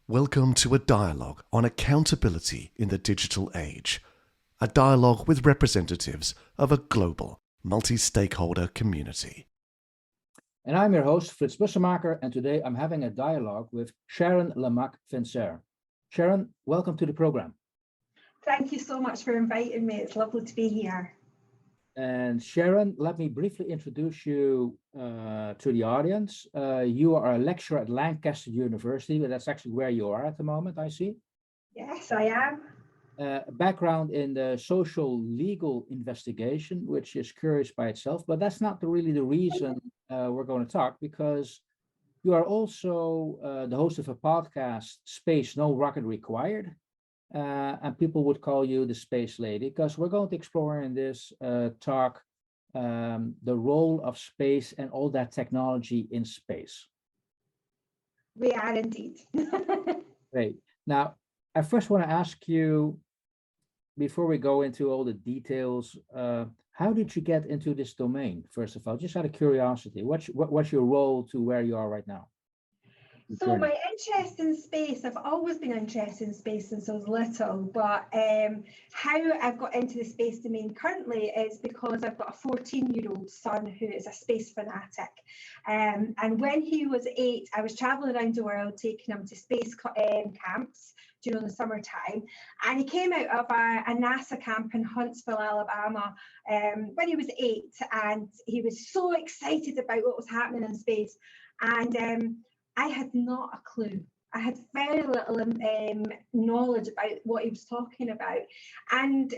Welcome to a dialogue on accountability in the digital age. A dialogue with representatives of a global, multi-stakeholder community. And I'm your host, Frits Bussemaker, and today I'm having a dialogue with Sharon Lemac Vincere. Sharon, welcome to the program. Thank you so much for inviting me. It's lovely to be here. And Sharon, let me briefly introduce you to the audience. You are a lecturer at Lancaster University, but that's actually where you are at the moment, I see. Yes, I am. A background in the social legal investigation, which is curious by itself, but that's not really the reason we're going to talk, because you are also the host of a podcast, Space No Rocket Required. And people would call you the space lady, because we're going to explore in this talk the role of space and all that technology in space. We are indeed. Great. Now, I first want to ask you, before we go into all the details, how did you get into this domain? First of all, just out of curiosity, what's your role to where you are right now? So my interest in space, I've always been interested in space since I was little, but how I've got into the space domain currently is because I've got a 14-year-old son who is a space fanatic. And when he was 8, I was traveling around the world taking him to space camps during the summertime. And he came out of a NASA camp in Huntsville, Alabama, when he was 8, and he was so excited about what was happening in space. And I had not a clue. I had very little knowledge about what he was talking about. And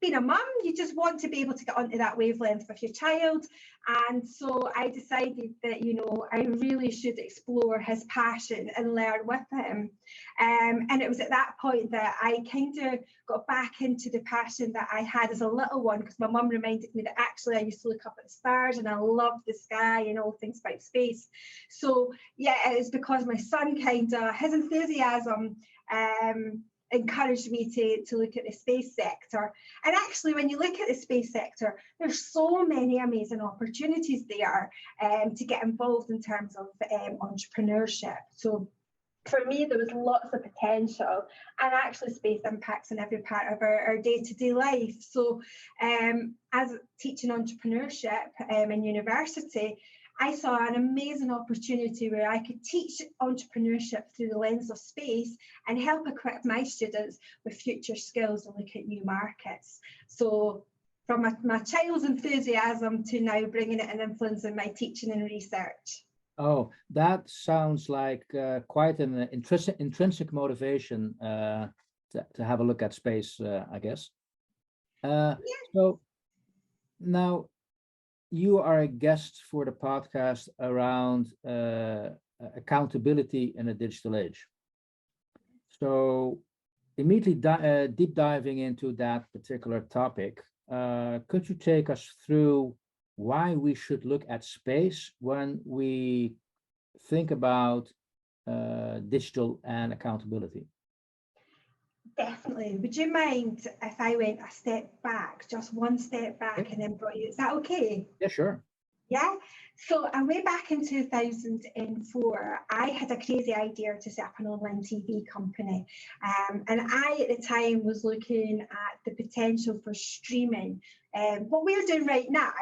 being a mum, you just want to be able to get onto that wavelength with your child. And so I decided that, I really should explore his passion and learn with him. And it was at that point that I kind of got back into the passion that I had as a little one, because my mum reminded me that actually I used to look up at the stars and I loved the sky and all things about space. So yeah, it was because my son his enthusiasm encouraged me to look at the space sector. And actually, when you look at the space sector, there's so many amazing opportunities there to get involved in terms of entrepreneurship. So for me, there was lots of potential, and actually space impacts in every part of our day-to-day life. So as teaching entrepreneurship in university, I saw an amazing opportunity where I could teach entrepreneurship through the lens of space and help equip my students with future skills and look at new markets. So from my child's enthusiasm to now bringing it and influencing my teaching and research. Oh, that sounds like quite an intrinsic motivation to have a look at space, I guess. Yeah. So now, you are a guest for the podcast around accountability in a digital age. So immediately deep diving into that particular topic, could you take us through why we should look at space when we think about digital and accountability? Definitely. Would you mind if I went a step back, just one step back, and then brought you? Is that okay? Yeah, sure. Yeah. So way back in 2004, I had a crazy idea to set up an online TV company. And I, at the time, was looking at the potential for streaming. What we're doing right now,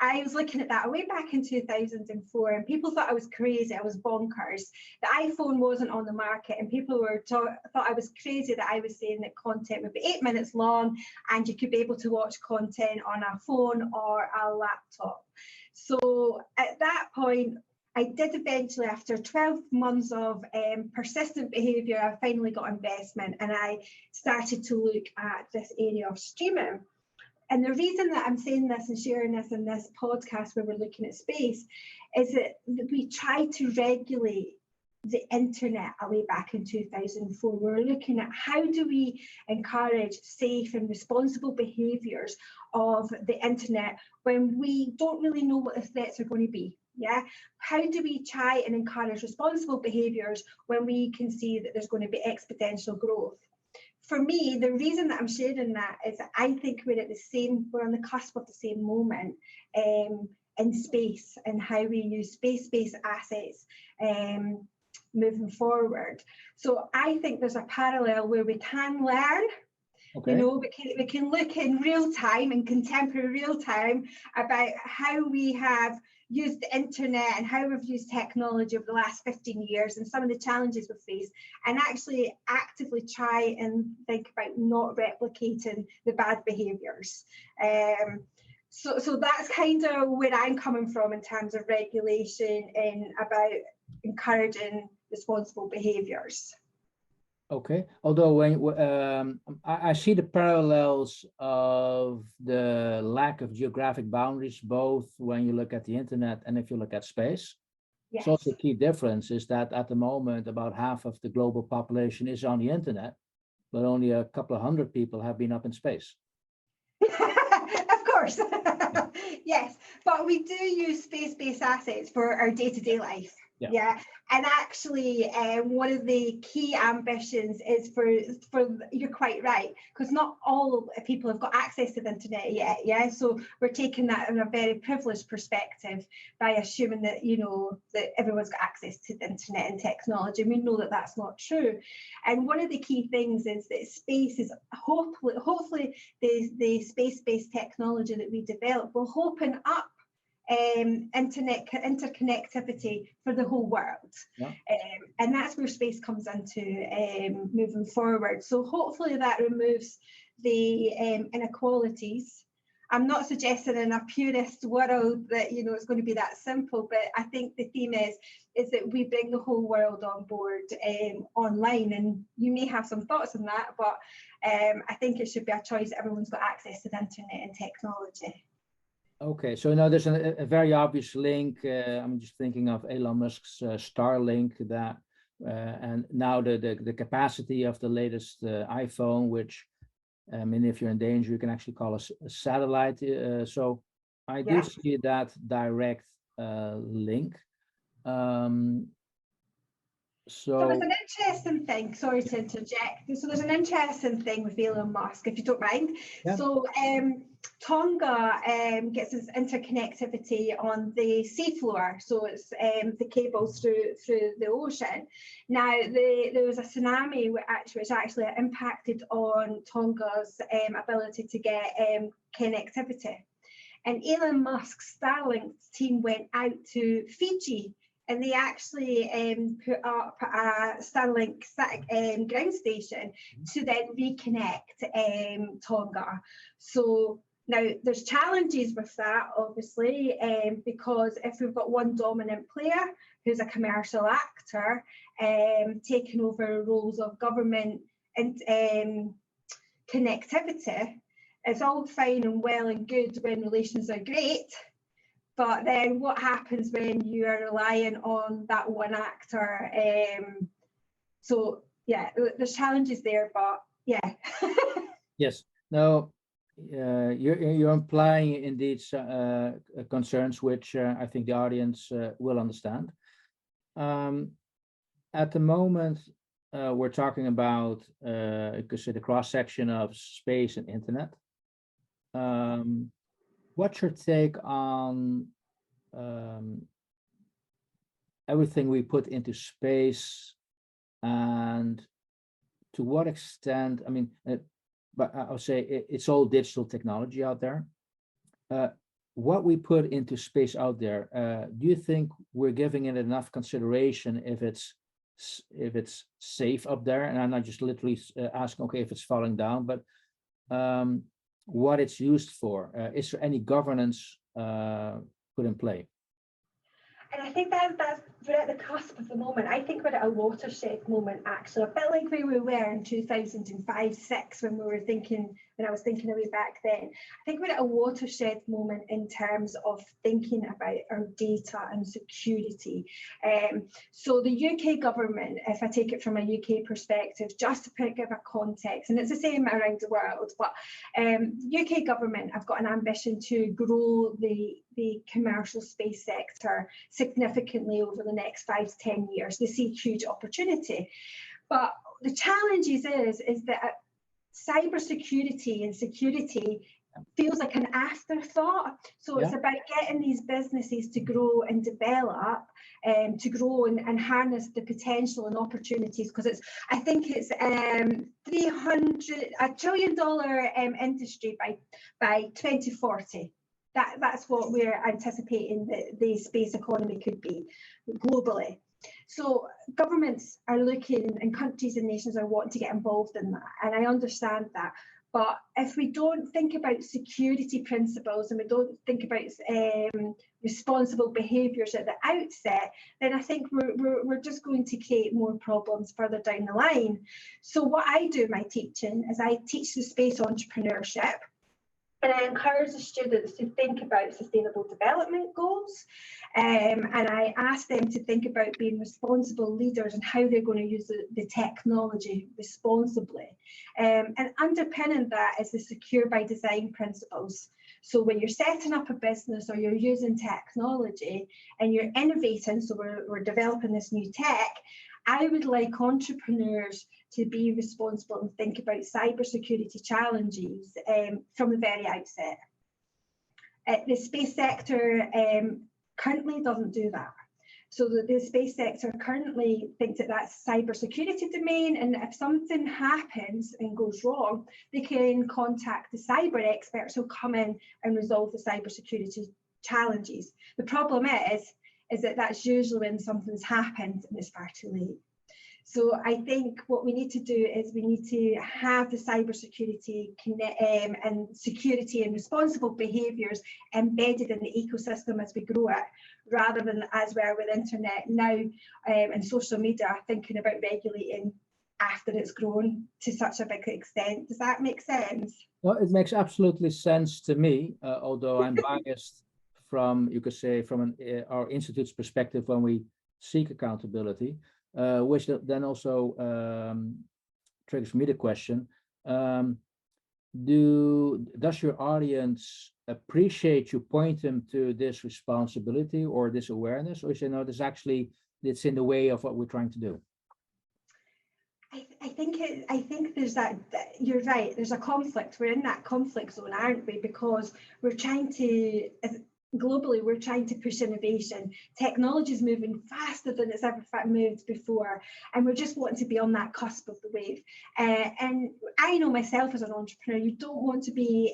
I was looking at that way back in 2004, and people thought I was crazy, I was bonkers. The iPhone wasn't on the market, and people thought I was crazy that I was saying that content would be 8 minutes long, and you could be able to watch content on a phone or a laptop. So at that point, I did eventually, after 12 months of persistent behaviour, I finally got investment, and I started to look at this area of streaming. And the reason that I'm saying this and sharing this in this podcast where we're looking at space is that we tried to regulate the internet way back in 2004. We were looking at how do we encourage safe and responsible behaviours of the internet when we don't really know what the threats are going to be. Yeah, how do we try and encourage responsible behaviours when we can see that there's going to be exponential growth? For me, the reason that I'm sharing that is that I think we're on the cusp of the same moment in space and how we use space-based assets moving forward. So I think there's a parallel where we can learn. Okay. You know, we can look in real time, in contemporary real time, about how we have used the internet and how we've used technology over the last 15 years and some of the challenges we face, and actually actively try and think about not replicating the bad behaviours. So that's kind of where I'm coming from in terms of regulation and about encouraging responsible behaviours. Okay, although when I see the parallels of the lack of geographic boundaries, both when you look at the internet and if you look at space. Yes. So also the key difference is that at the moment, about half of the global population is on the internet, but only a couple of hundred people have been up in space. Of course, yes, but we do use space-based assets for our day-to-day life. Yeah, and actually one of the key ambitions is for you're quite right, because not all people have got access to the internet yet. Yeah, so we're taking that in a very privileged perspective by assuming that, you know, that everyone's got access to the internet and technology. We know that that's not true, and one of the key things is that space is hopefully the space-based technology that we develop will open up internet interconnectivity for the whole world. Yeah. And that's where space comes into moving forward. So hopefully that removes the inequalities. I'm not suggesting in a purist world that, you know, it's going to be that simple, but I think the theme is that we bring the whole world on board online, and you may have some thoughts on that, but I think it should be a choice. Everyone's got access to the internet and technology. Okay, so now there's a very obvious link. I'm just thinking of Elon Musk's Starlink, that and now the capacity of the latest iPhone, which I mean, if you're in danger, you can actually call a satellite. So I do see that direct link. So there's an interesting thing, sorry to interject. So there's an interesting thing with Elon Musk, if you don't mind. Yeah. So Tonga gets its interconnectivity on the seafloor, so it's the cables through the ocean. Now there was a tsunami which actually impacted on Tonga's ability to get connectivity, and Elon Musk's Starlink team went out to Fiji, and they actually put up a Starlink ground station to then reconnect Tonga. So now there's challenges with that, obviously, because if we've got one dominant player who's a commercial actor taking over roles of government and connectivity, it's all fine and well and good when relations are great. But then what happens when you are relying on that one actor? So yeah, there's challenges there, but yeah. Yes. No, you're implying indeed concerns which I think the audience will understand. At the moment, we're talking about the cross section of space and internet. What's your take on everything we put into space, and to what extent, I mean, but I'll say it's all digital technology out there. What we put into space out there, do you think we're giving it enough consideration if it's safe up there? And I'm not just literally asking, okay, if it's falling down, but what it's used for. Is there any governance put in play? And I think that's we're at the cusp of the moment. I think we're at a watershed moment, actually, a bit like where we were in 2005-06 when I was thinking way back then. I think we're at a watershed moment in terms of thinking about our data and security. So the UK government, if I take it from a UK perspective, just to give a context, and it's the same around the world, but UK government have got an ambition to grow the commercial space sector significantly over the next 5 to 10 years. They see huge opportunity. But the challenge is that cybersecurity and security feels like an afterthought. So it's about getting these businesses to grow and develop, to grow and harness the potential and opportunities, because I think it's $1 trillion industry by 2040. That's what we're anticipating that the space economy could be globally. So governments are looking, and countries and nations are wanting to get involved in that, and I understand that. But if we don't think about security principles and we don't think about responsible behaviours at the outset, then I think we're just going to create more problems further down the line. So what I do in my teaching is I teach the space entrepreneurship, and I encourage the students to think about sustainable development goals, and I ask them to think about being responsible leaders and how they're going to use the technology responsibly. And underpinning that is the secure by design principles. So when you're setting up a business or you're using technology and you're innovating, so we're developing this new tech, I would like entrepreneurs to be responsible and think about cybersecurity challenges from the very outset. The space sector currently doesn't do that. So the space sector currently thinks that that's cybersecurity domain, and if something happens and goes wrong, they can contact the cyber experts who'll come in and resolve the cybersecurity challenges. The problem is that that's usually when something's happened and it's far too late. So I think what we need to do is we need to have the cybersecurity and security and responsible behaviours embedded in the ecosystem as we grow it, rather than as we are with internet now and social media, thinking about regulating after it's grown to such a big extent. Does that make sense? Well, it makes absolutely sense to me, although I'm biased from, you could say, from our institute's perspective when we seek accountability. Which then also triggers me the question, does your audience appreciate you point them to this responsibility or this awareness, or is it, no, this actually, it's in the way of what we're trying to do? I think there's that, you're right, there's a conflict. We're in that conflict zone, aren't we? Because we're trying to, globally, we're trying to push innovation. Technology is moving faster than it's ever moved before, and we're just wanting to be on that cusp of the wave. And I know myself as an entrepreneur, you don't want to be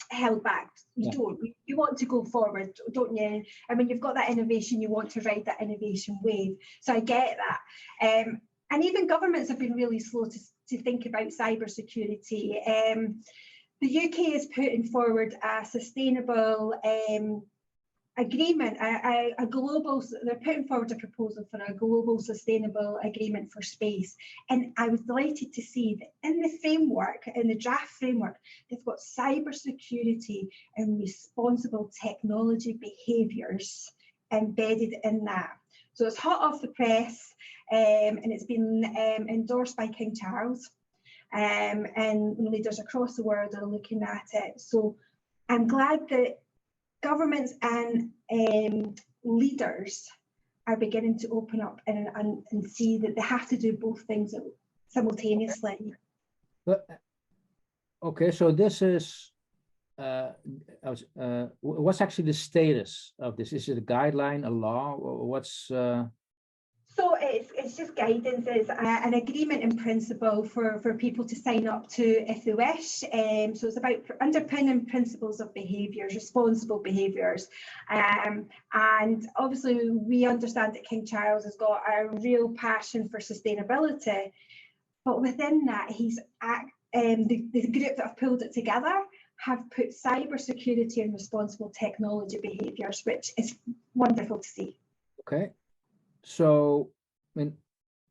held back. You don't. You want to go forward, don't you? I mean, you've got that innovation, you want to ride that innovation wave. So I get that. And even governments have been really slow to think about cybersecurity. The UK is putting forward a sustainable agreement, a global, they're putting forward a proposal for a global sustainable agreement for space. And I was delighted to see that in the framework, in the draft framework, they've got cybersecurity and responsible technology behaviours embedded in that. So it's hot off the press, and it's been endorsed by King Charles. And leaders across the world are looking at it. So I'm glad that governments and leaders are beginning to open up and see that they have to do both things simultaneously. But okay, so this is what's actually the status of this? Is it a guideline, a law, or what's? So it's just guidance. It's an agreement in principle for people to sign up to if they wish. So it's about underpinning principles of behaviours, responsible behaviours. And obviously we understand that King Charles has got a real passion for sustainability. But within that, he's the group that have pulled it together have put cybersecurity and responsible technology behaviours, which is wonderful to see. Okay. So, I mean,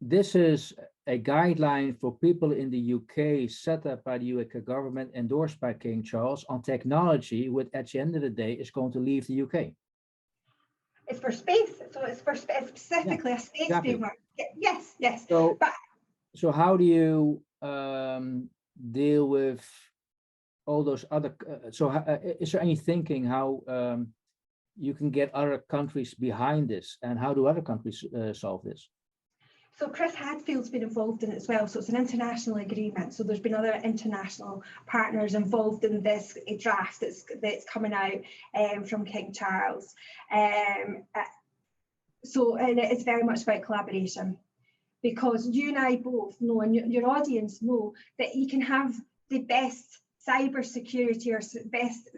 this is a guideline for people in the UK set up by the UK government, endorsed by King Charles on technology, which at the end of the day is going to leave the UK. It's for space, so it's for specifically a space framework. Yes, yes. So how do you deal with all those other? Is there any thinking how you can get other countries behind this, and how do other countries solve this? So Chris Hadfield's been involved in it as well. So it's an international agreement. So there's been other international partners involved in this draft that's coming out from King Charles. So and it's very much about collaboration, because you and I both know, and your audience know, that you can have the best cyber security or best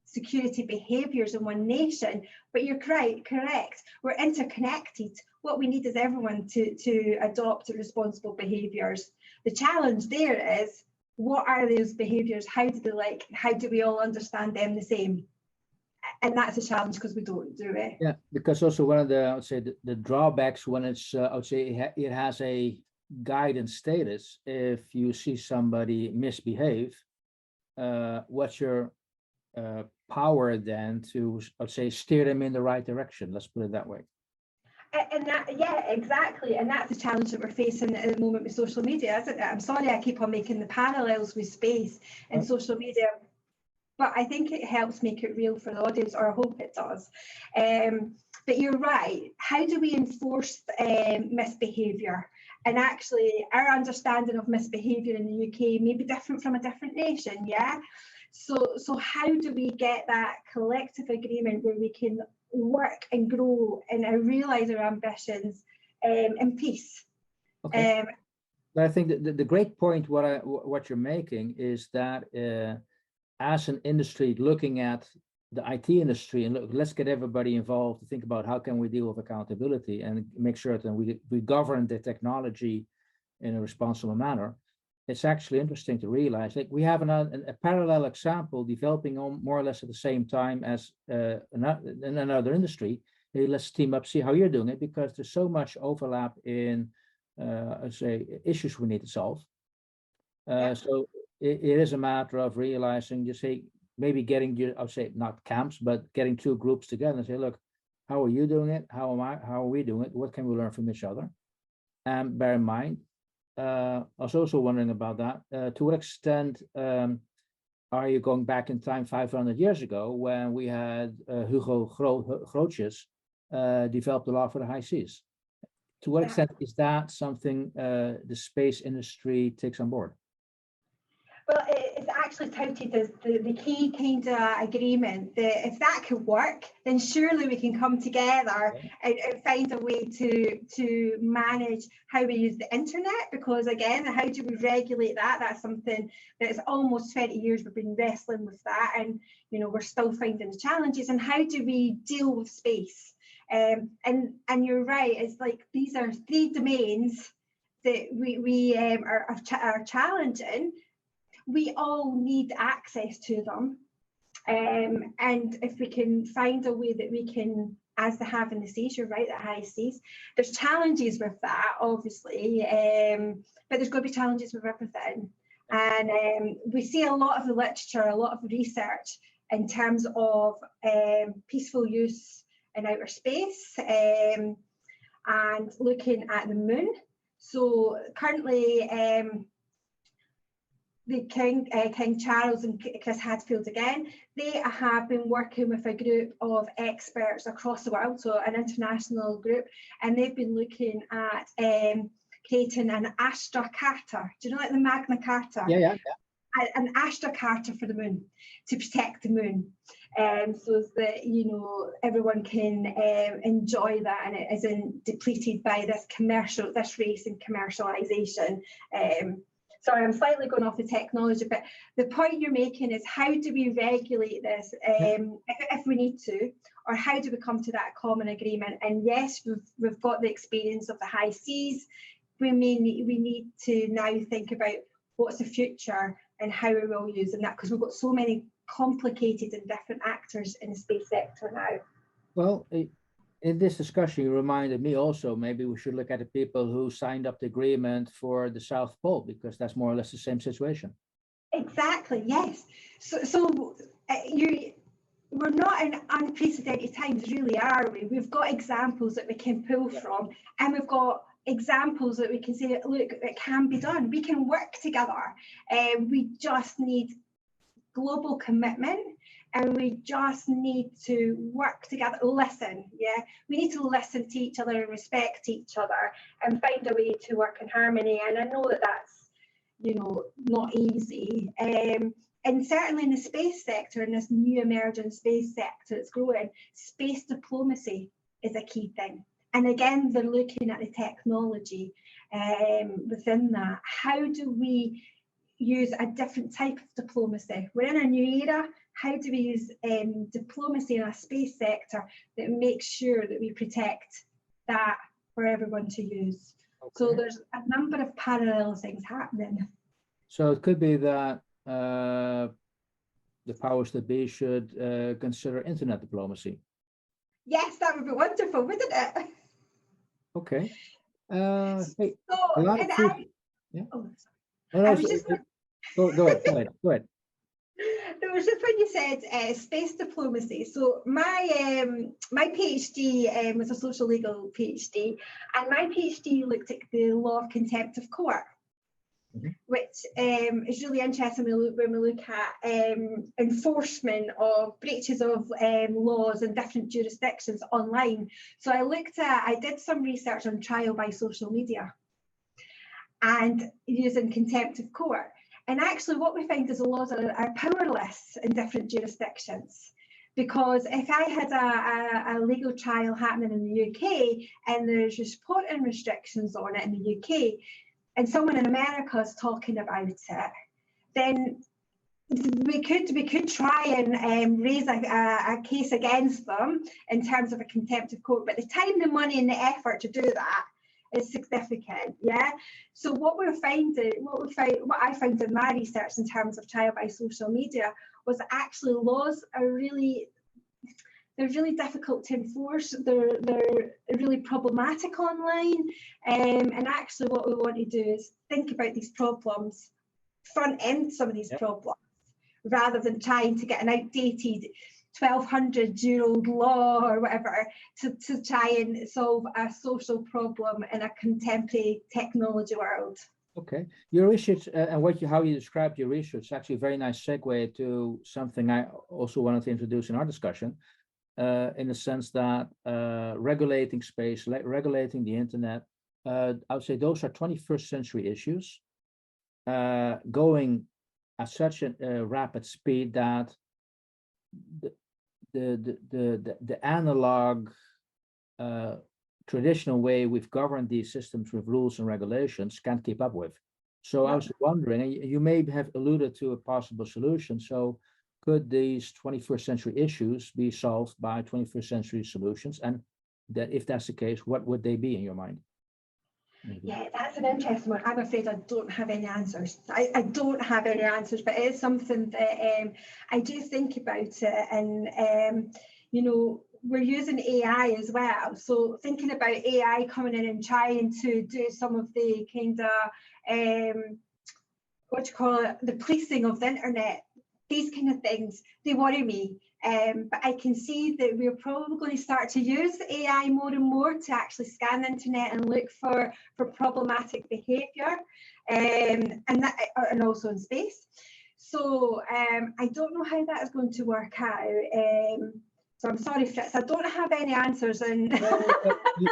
security behaviours in one nation, but you're correct. We're interconnected. What we need is everyone to adopt responsible behaviours. The challenge there is, what are those behaviours? How do we all understand them the same? And that's a challenge because we don't do it. Yeah, because also one of the, I would say, the drawbacks when it's, I would say it has a guidance status. If you see somebody misbehave, what's your power then to, I'd say, steer them in the right direction? Let's put it that way. And that, yeah, exactly. And that's the challenge that we're facing at the moment with social media, isn't it? I'm sorry I keep on making the parallels with space and social media, but I think it helps make it real for the audience, or I hope it does. But you're right. How do we enforce misbehaviour? And actually, our understanding of misbehaviour in the UK may be different from a different nation, yeah? So how do we get that collective agreement where we can work and grow and realise our ambitions in peace? Okay. But I think that the great point what you're making is that as an industry looking at the IT industry, and look, let's get everybody involved to think about how can we deal with accountability and make sure that we govern the technology in a responsible manner. It's actually interesting to realize, like, we have a parallel example developing on more or less at the same time as in another industry. Hey, let's team up, see how you're doing it, because there's so much overlap in I'd say issues we need to solve. So it is a matter of realizing, you say, maybe getting you, I'll say not camps, but getting two groups together and say, look, how are you doing it? How am I? How are we doing it? What can we learn from each other? And bear in mind, I was also wondering about that. To what extent are you going back in time 500 years ago when we had Hugo Grootjes developed the law for the high seas? To what extent is that something the space industry takes on board? Well, it's actually touted as the key kind of agreement that if that could work, then surely we can come together and find a way to manage how we use the internet, because again, how do we regulate that? That's something that's almost 20 years we've been wrestling with that, and we're still finding the challenges. And how do we deal with space? And you're right, it's like these are three domains that we are challenging. We all need access to them, and if we can find a way that we can, as they have in the seas, you're right, the high seas, there's challenges with that, obviously, but there's going to be challenges with everything. And we see a lot of the literature, a lot of research in terms of peaceful use in outer space and looking at the moon. So currently, the King Charles and Chris Hadfield again, they have been working with a group of experts across the world, so an international group, and they've been looking at creating an Astra Charter. Do you know, like the Magna Carta? Yeah. An Astra Charter for the moon, to protect the moon, so that everyone can enjoy that and it isn't depleted by this race and commercialisation. Sorry, I'm slightly going off the technology, but the point you're making is, how do we regulate this if we need to, or how do we come to that common agreement? And yes, we've got the experience of the high seas. We need to now think about what's the future and how we will use that, because we've got so many complicated and different actors in the space sector now. Well, in this discussion, you reminded me also, maybe we should look at the people who signed up the agreement for the South Pole, because that's more or less the same situation. Exactly, yes. So we're not in unprecedented times, really, are we? We've got examples that we can pull from, and we've got examples that we can say, look, it can be done. We can work together. We just need global commitment and we just need to work together, listen, yeah? We need to listen to each other and respect each other and find a way to work in harmony. And I know that that's, you know, not easy. And certainly in the space sector, in this new emerging space sector that's growing, space diplomacy is a key thing. And again, they're looking at the technology within that. How do we use a different type of diplomacy? We're in a new era. How do we use diplomacy in a space sector that makes sure that we protect that for everyone to use? Okay. So there's a number of parallel things happening. So it could be that the powers that be should consider internet diplomacy. Yes, that would be wonderful, wouldn't it? Okay. Hey, so, yeah. Oh, no, I was just go ahead. It was just when you said space diplomacy. So my my PhD was a social legal PhD, and my PhD looked at the law of contempt of court. Mm-hmm. Which is really interesting when we look at enforcement of breaches of laws in different jurisdictions online. So I did some research on trial by social media and using contempt of court. And actually what we find is the laws are powerless in different jurisdictions. Because if I had a legal trial happening in the UK and there's reporting restrictions on it in the UK, and someone in America is talking about it, then we could try and raise a case against them in terms of a contempt of court. But the time, the money, and the effort to do that is significant. Yeah. So what I found in my research in terms of trial by social media was that actually laws are they're really difficult to enforce. They're really problematic online. And actually what we want to do is think about these problems, front end some of these problems, rather than trying to get an outdated 1200-year-old law or whatever to try and solve a social problem in a contemporary technology world. Okay, your research and how you described your research is actually a very nice segue to something I also wanted to introduce in our discussion. In the sense that regulating space, regulating the internet, I would say those are 21st century issues going at such a rapid speed that the analog traditional way we've governed these systems with rules and regulations can't keep up with. So I was wondering, and you may have alluded to a possible solution. So could these 21st century issues be solved by 21st century solutions? And that, if that's the case, what would they be in your mind? Maybe. Yeah, that's an interesting one. I'm afraid I don't have any answers. I don't have any answers, but it is something that I do think about it. And, you know, we're using AI as well. So thinking about AI coming in and trying to do some of the kind of, the policing of the internet. These kind of things, they worry me. But I can see that we're probably going to start to use AI more and more to actually scan the internet and look for problematic behaviour, and also in space. So I don't know how that is going to work out. So I'm sorry, Fritz, I don't have any answers. And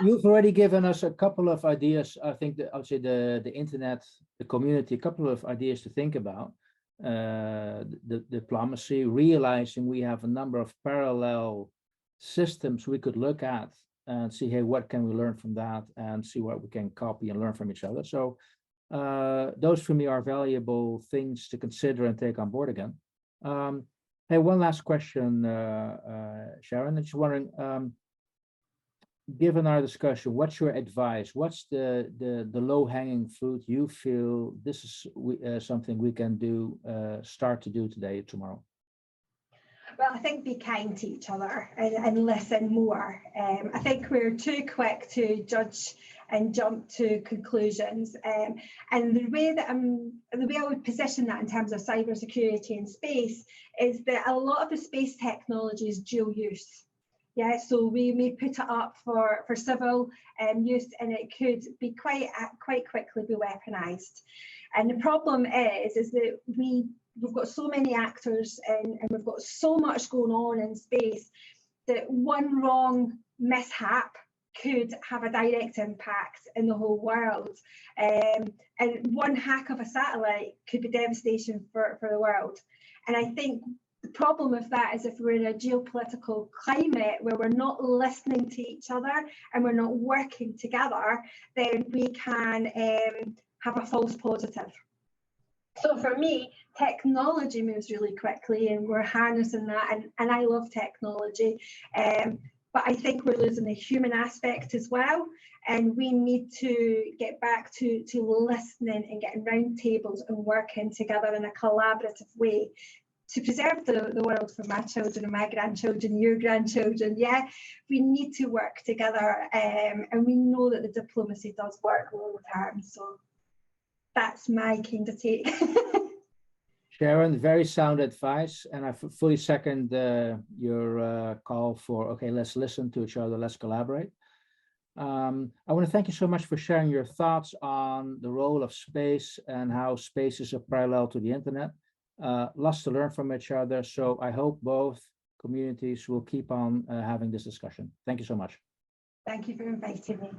you've already given us a couple of ideas. I think that I would say the internet, the community, a couple of ideas to think about. The diplomacy, realizing we have a number of parallel systems we could look at and see, hey, what can we learn from that, and see what we can copy and learn from each other. So those for me are valuable things to consider and take on board again. Hey, one last question, Sharon. I'm just wondering, given our discussion, what's your advice? What's the low-hanging fruit you feel this is something we can do, start to do today, tomorrow? Well, I think be kind to each other and listen more. I think we're too quick to judge and jump to conclusions. And the way I would position that in terms of cybersecurity and space is that a lot of the space technology is dual use. Yeah, so we may put it up for civil use, and it could be quite quickly be weaponized. And the problem is that we've got so many actors and we've got so much going on in space that one wrong mishap could have a direct impact in the whole world. And one hack of a satellite could be devastation for the world. And I think the problem with that is if we're in a geopolitical climate where we're not listening to each other and we're not working together, then we can have a false positive. So for me, technology moves really quickly and we're harnessing that, and I love technology. But I think we're losing the human aspect as well. And we need to get back to listening and getting round tables and working together in a collaborative way to preserve the world for my children and my grandchildren, your grandchildren. Yeah, we need to work together, and we know that the diplomacy does work long term. So that's my kind of take. Sharon, very sound advice, and I fully second your call for, okay, let's listen to each other, let's collaborate. I want to thank you so much for sharing your thoughts on the role of space and how space is a parallel to the internet. Lots to learn from each other, so I hope both communities will keep on having this discussion. Thank you so much. Thank you for inviting me.